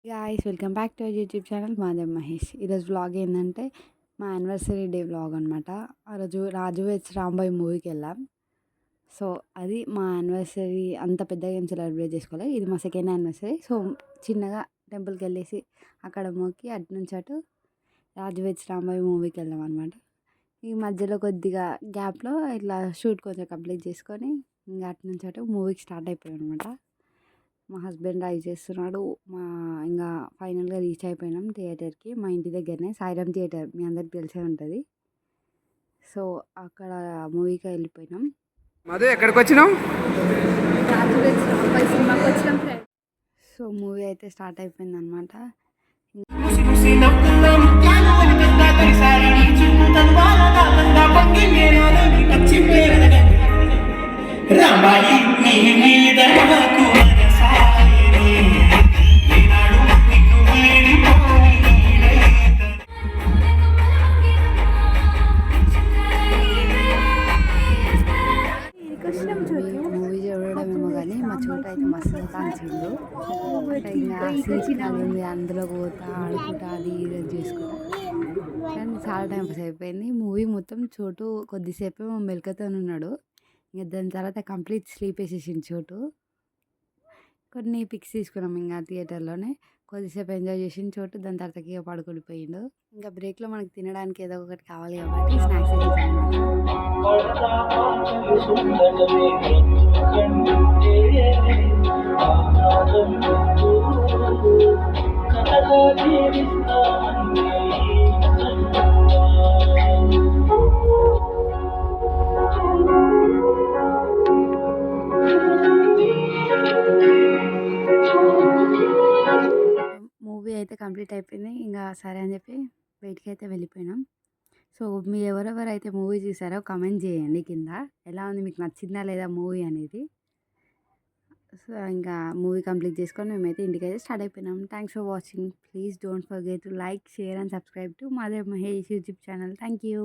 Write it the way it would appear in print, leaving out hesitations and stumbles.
Guys welcome back to our YouTube channel Madev Mahesh. ఈరోజు vlog ఏంటంటే మా యానివర్సరీ డే వ్లాగ్ అనమాట. ఆ రోజు రాజు వెడ్స్ రాంబాయ్ మూవీకి వెళ్ళాం. సో అది మా యానివర్సరీ అంత పెద్దగా ఏం సెలబ్రేట్ చేసుకోలేదు. ఇది మా సెకండ్ యానివర్సరీ. సో చిన్నగా టెంపుల్కి వెళ్ళేసి అక్కడ మొక్కి అటు నుంచి అటు రాజు వెడ్స్ రాంబాయ్ మూవీకి వెళ్ళాం అనమాట. ఈ మధ్యలో కొద్దిగా గ్యాప్లో ఇట్లా షూట్ కొంచెం కంప్లీట్ చేసుకొని ఇంకా అటు నుంచి అటు మూవీకి స్టార్ట్ అయిపోయాం అనమాట. మా హస్బెండ్ డ్రైవ్ చేస్తున్నాడు. ఇంకా ఫైనల్గా రీచ్ అయిపోయినాం థియేటర్కి. మా ఇంటి దగ్గరనే సాయిరామ్ థియేటర్, మీ అందరికి తెలిసే ఉంటుంది. సో అక్కడ మూవీకి వెళ్ళిపోయినాం. మధు ఎక్కడికి వచ్చినాం? సినిమాకి వచ్చినాం ఫ్రెండ్. సో మూవీ అయితే స్టార్ట్ అయిపోయింది అనమాట. మూవీ చూడడమేమో కానీ మా చోట అయితే మస్తు కాల్చిండు. ఇంకా సీట్ కాలింది, అందులో పోతా ఆడుకుంటా అది ఇది చేసుకుంటా. కానీ చాలా టైం పాస్ అయిపోయింది. మూవీ మొత్తం చోటు కొద్దిసేపు మెలకువతో ఉన్నాడు. ఇంకా దాని తర్వాత కంప్లీట్ స్లీప్ వేసేసింది చోటు. కొన్ని పిక్స్ తీసుకున్నాం ఇంకా థియేటర్లోనే. కొద్దిసేపు ఎంజాయ్ చేసిన చోటు దాని తర్వాత ఇక పడుకుండిపోయిండు. ఇంకా బ్రేక్లో మనకి తినడానికి ఏదో ఒకటి కావాలి కాబట్టి స్నాక్స్ మూవీ అయితే కంప్లీట్ అయిపోయింది. ఇంకా సరే అని చెప్పి బయటికి అయితే వెళ్ళిపోయినాం. సో మీరు ఎవరెవరైతే మూవీ చూసారో కామెంట్ చేయండి కింద. ఎలా ఉంది, మీకు నచ్చిందా లేదా మూవీ అనేది. సో ఇంకా మూవీ కంప్లీట్ చేసుకొని మేమైతే ఇంటికైతే స్టార్ట్ అయిపోయినాం. Thanks for watching. Please don't forget to like, share and subscribe to Madev Mahesh YouTube channel. Thank you.